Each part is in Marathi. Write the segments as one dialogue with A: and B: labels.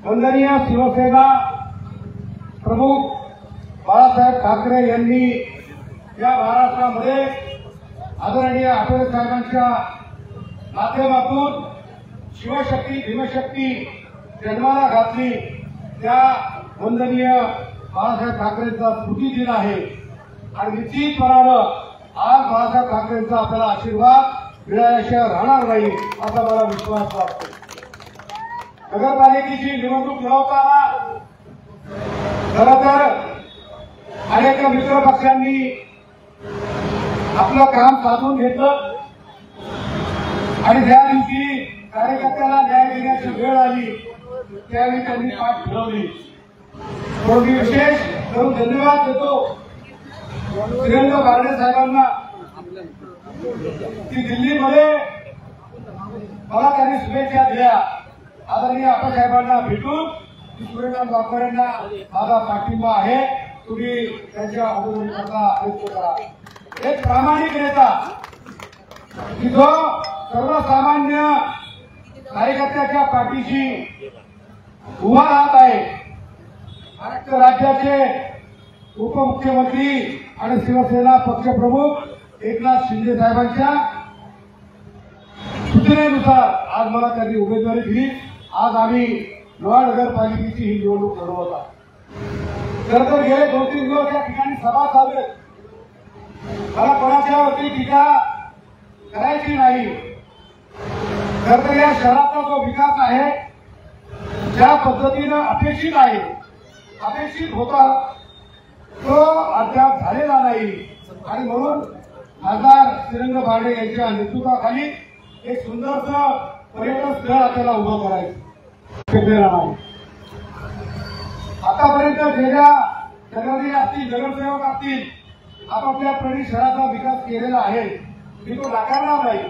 A: वंदनीय शिवसेना प्रमुख बाळासाहेब ठाकरे यांनी या महाराष्ट्रामध्ये आदरणीय आठवले साहेबांच्या माध्यमातून शिवशक्ती भीमशक्ती जन्माला घातली। त्या वंदनीय बाळासाहेब ठाकरेंचा स्मृतिदिन आहे आणि निश्चितपणानं आज बाळासाहेब ठाकरेंचा आपल्याला आशीर्वाद मिळाल्याशिवाय राहणार नाही असा मला विश्वास वाटतो। नगरपालिकेची निवडणूक लढवताना खरं तर अनेक मित्र पक्षांनी आपलं काम साधून घेतलं आणि ज्या दिवशी कार्यकर्त्याला न्याय देण्याची वेळ आली त्यावेळी त्यांनी पाठ फिरवली। म्हणून मी विशेष करून धन्यवाद देतो श्रीरंग बारणे साहेबांना की दिल्लीमध्ये मला त्यांनी शुभेच्छा दिल्या। आदरणीय आप्पासाहेबांना भेटून सूर्यकांत वाकडेंना माझा पाठिंबा आहे, तुम्ही त्यांच्या उमेदवारीकरता व्यक्त करा। एक प्रामाणिक नेता की जो सर्वसामान्य कार्यकर्त्याच्या पाठीशी उभा राहत आहे। महाराष्ट्र राज्याचे उपमुख्यमंत्री आणि शिवसेना पक्षप्रमुख एकनाथ शिंदे साहेबांच्या सूचनेनुसार आज मला त्यांनी उमेदवारी दिली। आज आम्ही लोहा नगरपालिकेची ही निवडणूक लढवत आहोत। खरं तर गेले 2-3 दिवस या ठिकाणी सभा चालू आहेत। मला कोणाच्यावरती टीका करायची नाही। खरं तर या शहराचा जो विकास आहे ज्या पद्धतीनं अपेक्षित आहे, अपेक्षित होता तो अद्याप झालेला नाही आणि म्हणून खासदार श्रीरंग बारणे यांच्या नेतृत्वाखाली एक सुंदरसं पर्यटन स्थळ आपल्याला उभं करायचं नाही। आतापर्यंत गेल्या नगरसेवक असतील, नगरसेवक असतील, आपापल्या प्रणित शहराचा विकास केलेला आहे, मी तो नाकारणार नाही,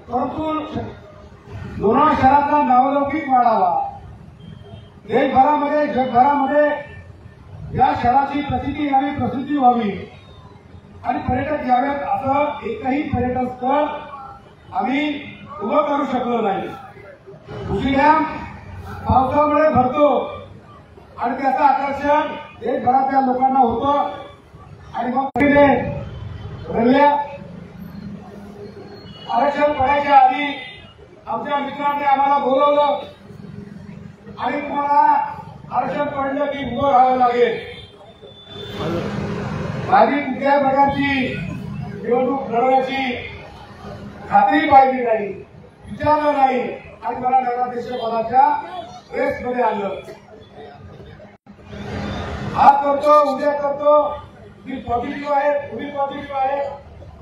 A: परंतु लोणार शहराचा नावलौकिक वाढावा, देशभरामध्ये जगभरामध्ये या शहराची प्रसिद्धी यावी, प्रसिद्धी व्हावी आणि पर्यटक यावेत असं एकही पर्यटन स्थळ आम्ही उभं करू शकलो नाही। उशी डॅम पावसामुळे भरतो आणि त्याचं आकर्षण देशभरातल्या लोकांना होतं आणि मग रल्ल्या आरक्षण पडायच्या आधी आमच्या मित्रांनी आम्हाला बोलवलं आणि तुम्हाला आरक्षण पडलं की उभं राहावं लागेल। माझी कुठल्याही प्रकारची निवडणूक लढवण्याची खात्री पाहिली नाही, विचारलं नाही आणि मला नगराध्यक्ष पदाच्या रेसमध्ये आणलं। आज करतो उद्या करतो, मी पॉझिटिव्ह आहे, तुम्ही पॉझिटिव्ह आहे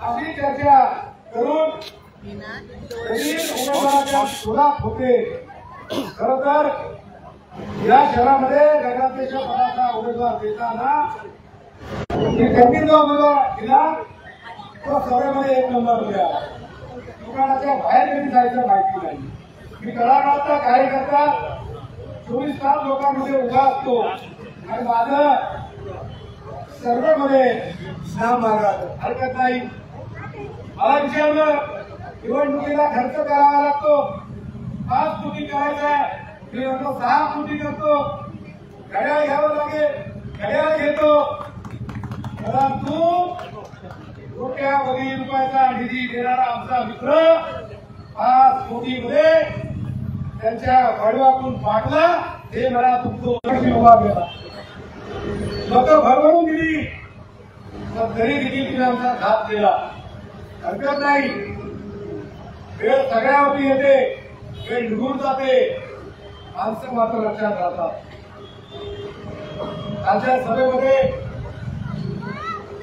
A: अशी चर्चा करून उमेदवाराच्या शोधात होते। खरं तर या शहरामध्ये नगराध्यक्ष पदाचा उमेदवार देताना त्यांनी जो उमेदवार दिला तो सभेमध्ये 1 नंबर दिला। दुकानाच्या बाहेर कधी जायचं माहिती नाही। मी तळागाळाचा कार्यकर्ता 24 तास लोकांमध्ये उभा असतो आणि माझं सर्वेमध्ये नाव मागायचं हरकत नाही। मला विचारलं निवडणुकीला खर्च करावा लागतो, 5 कोटी करायचा आहे, मी म्हणतो 6 कोटी करतो, घड्याळ घ्यावं लागेल, घड्याळ घेतो, परंतु कोट्यावधी रुपयाचा निधी देणारा आमचा मित्र 5 कोटीमध्ये त्यांच्या भडवातून पाठला, हे मला तुमचं उभा केला, लोक भरभरून दिली, तरी देखील तिने आमचा घात केला। हरकत नाही, वेळ सगळ्यावरती येते, वेळ निघून जाते, माणसं मात्र लक्षात राहतात। कालच्या सभेमध्ये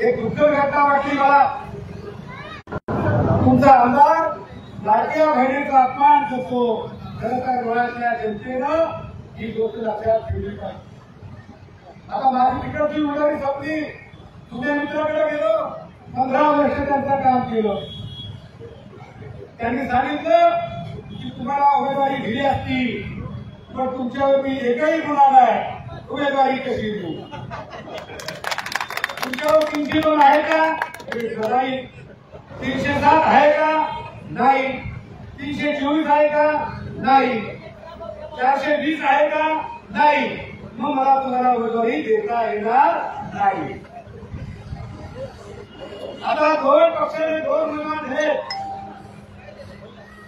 A: एक दुःखद घटना वाटली मला। तुमचा आमदार लाडक्या बहिणीचा अपमान करतो, खरं तर डोळ्यातल्या जनतेनं ही गोष्ट लक्षात ठेवली पाहिजे। आता माझी तिकडची उमेदवारी संपली, तुझ्या मित्राकडे गेलो, 15 वर्ष त्यांचं काम केलं, त्यांनी सांगितलं की तुम्हाला उमेदवारी दिली असती पण तुमच्यावरती एकही गुन्हा नाही, उमेदवारी कशी देऊ? तुमच्यावर 302 आहे का? नाही। 307 आहे का? नाही। 324 आहे का? नाही। 420 आहे का? नाही. मग मला तुम्हाला उमेदवारी देता येणार नाही. आता दोन पक्षाने दोन उमेदवार आहेत.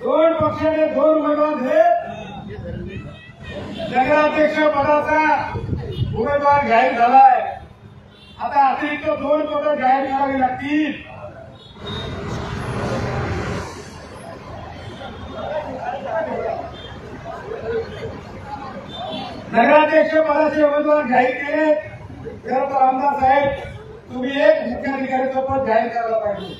A: दोन पक्षाने दोन उमेदवार आहेत. नगराध्यक्ष पदाचा उमेदवार जाहीर झालाय. आता अतिरिक्त 2 पदं जाहीर करावी लागतील. नगराध्यक्ष पदाचे उमेदवार जाहीर केले तर आमदार साहेब तुम्ही एक मुख्याधिकारीचं पद जाहीर करायला पाहिजे.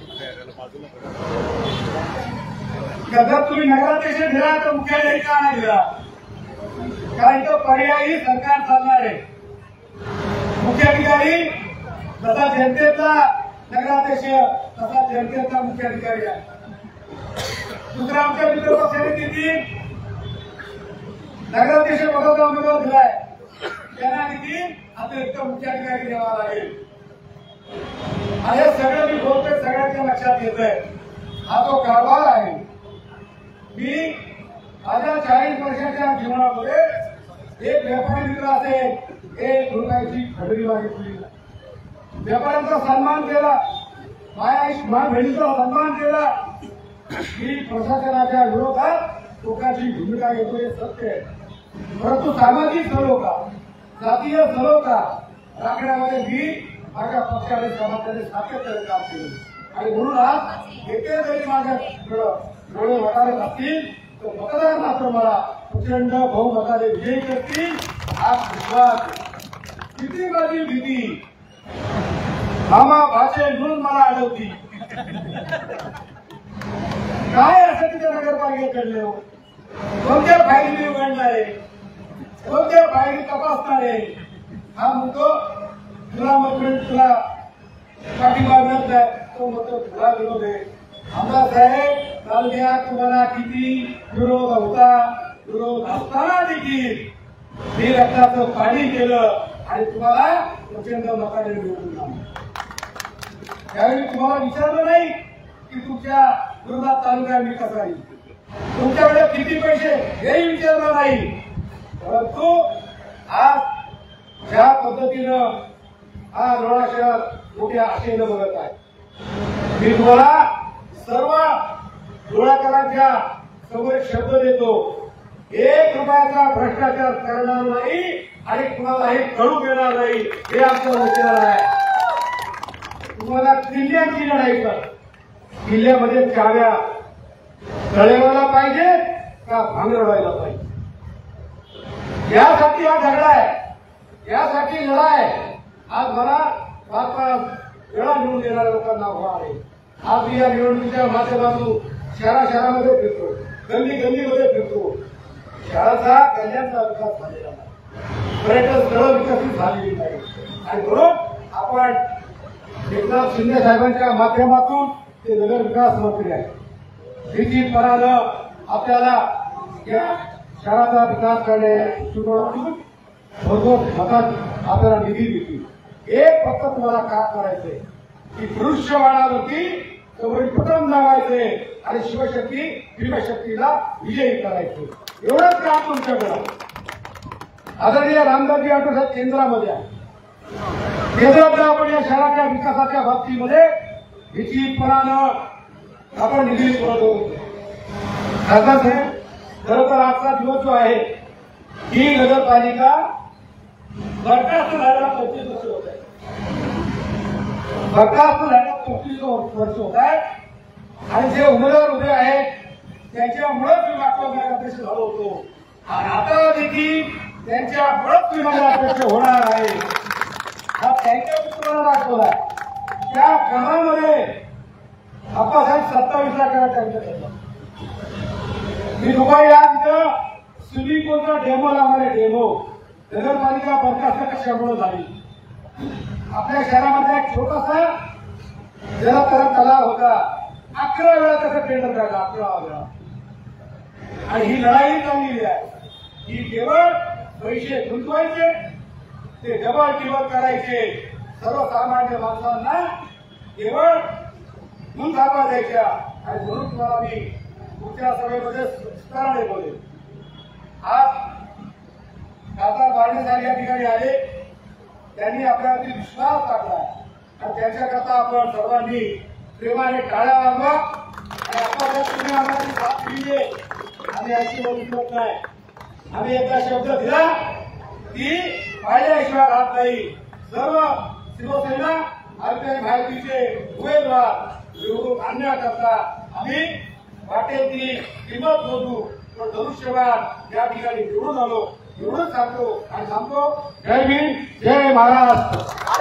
A: जर तुम्ही नगराध्यक्ष दिला तर मुख्याधिकारी का नाही दिला? कारण तो पर्यायी सरकार चालणार आहे. मुख्याधिकारी तसा जनतेचा नगराध्यक्ष तसा जनतेचा मुख्याधिकारी आहे. दुसरा आमच्या मित्रपक्षाने किती नगराध्यक्ष पदाचा उमेदवार दिलाय त्यांना किती अतिरिक्त मुख्याधिकारी द्यावा लागेल. आणि हे सगळं मी बोलतोय सगळ्यांच्या लक्षात येतंय. हा जो कारभार आहे मी माझ्या 40 वर्षाच्या जीवनामध्ये एक व्यापारी मित्र असेल एक रुपयाची खडरी मागितली, व्यापाऱ्यांचा सन्मान केला, माझ्या बहिणीचा सन्मान केला. मी प्रशासनाच्या विरोधात टोकाची भूमिका घेतो हे सत्य आहे. परंतु सामाजिक सलोखा जातीय सलोखा राखण्यामध्ये मी माझ्या पक्षाने समाजाने सातत्याने काम केलं. आणि म्हणून आज एके जरी माझ्याकडं डोळे वटारत असतील तर मतदार मात्र मला प्रचंड बहुमताने विजयी करतील हा विश्वास. किती माझी भीती मामा भाषे म्हणून मला अडवती. काय असं तिथे नगरपालिकेत घडले हो? कोणत्या फायली उघडणार आहे? कोणत्या फायली तपासणार आहे? हा म्हणतो तुला मग तुला पाठिंबा मिळत नाही, तो म्हणतो तुला विरोध आहे. आमदार साहेब काल घ्या तुम्हाला किती विरोध होता. विरोध असताना देखील मी रक्ताचं पाणी केलं आणि तुम्हाला प्रचंड मताने निवडून आणलं. त्यावेळी तुम्हाला विचारलं नाही की तुमच्या विरोधात तालुका मी कसा येईल, तुमच्याकडे किती पैसे हेही विचारलं नाही. परंतु आज ज्या पद्धतीनं हा लोणा शहर मोठ्या आशेनं बघत आहे, मी तुम्हाला सर्व लोणाकरांच्या समोर एक शब्द देतो. 1 रुपयाचा भ्रष्टाचार करणार नाही आणि कुणालाही कळू देणार नाही हे आमचं विचार आहे. तुम्हाला किल्ल्यांची लढाई कर. किल्ल्यामध्ये चाव्या तळेवायला पाहिजे का भांगरवायला पाहिजे यासाठी हा झगडा आहे, यासाठी लढा आहे. आज मला 5-5 वेळा निवडून देणाऱ्या लोकांना आव्हान आहे. आज मी या निवडणुकीच्या माध्यमातून शहरामध्ये फिरतो, गल्लीमध्ये फिरतो. शहराचा कल्याणचा विकास झालेला नाही, पर्यटन स्थळं विकसित झालेली नाही. आणि म्हणून आपण एकनाथ शिंदे साहेबांच्या माध्यमातून ते नगर विकास मंत्री आहे. निश्चितपणानं आपल्याला या शहराचा विकास करण्याची भरघोस मतात आपल्याला निधी देतील. एक फक्त तुम्हाला काय करायचंय की दृश्यमानावरती कुटुंब लावायचे आणि शिवशक्ती भीमशक्तीला विजयी करायचे. एवढंच काम तुमच्याकडं. आदरणीय रामदासजी आठवले केंद्रामध्ये आहे. केंद्रात आपण या शहराच्या विकासाच्या बाबतीमध्ये निश्चितपणानं आपण निधी पुरवतो. खासदार साहेब खरं तर आजचा दिवस जो आहे ही नगरपालिका बरखास्त झालेला 25 वर्ष होत आहे. बरखास्त झालेला 25 वर्ष होत आहे. आणि जे उमेदवार उभे आहेत त्यांच्यामुळेच मी मागच्या नगराध्यक्ष झालो होतो आणि आता देखील त्यांच्यामुळेच मी नगराध्यक्ष होणार आहे. हा त्यांच्या पुत्राला दाखवला. त्या कामामध्ये आप्पासाहेब 27 लाखाला त्यांच्या मी दुपारी आज इथं स्विमिंग पूलचा डेमो लावणारे डेमो नगरपालिका बरखास्त कशामुळे झाली. आपल्या शहरामध्ये एक छोटासा जलतरण तलाव होता. 11 वेळा त्याचं टेंडर काढलं, 11 वेळा. आणि ही लढाई चाललेली आहे. ही केवळ पैसे गुंतवायचे, ते डबल टिबल करायचे, सर्वसामान्य माणसांना केवळ गुंताबा द्यायच्या. आणि म्हणून तुम्हाला मी पुढच्या सभेमध्ये विस्ताराने बोलेन. आज पाडण्यासाठी या ठिकाणी आले, त्यांनी आपल्यावरती विश्वास टाकला आणि त्यांच्याकरता आपण सर्वांनी प्रेमाने टाळ्या वाजवा आणि आपल्या तुम्ही आम्हाला साथ दिली आम्ही अशी बोलत नाही. आम्ही एकदा शब्द दिला की पाहिल्याशिवाय राहत नाही. सर्व शिवसेना आणि माहितीचे उमेदवार निवडून आणण्याकरता आम्ही वाटेल ती किंमत मोजू, पण धनुष्यबाण या ठिकाणी निवडून आलो, निवडून सांगतो आणि सांगतो जय भीम जय महाराष्ट्र.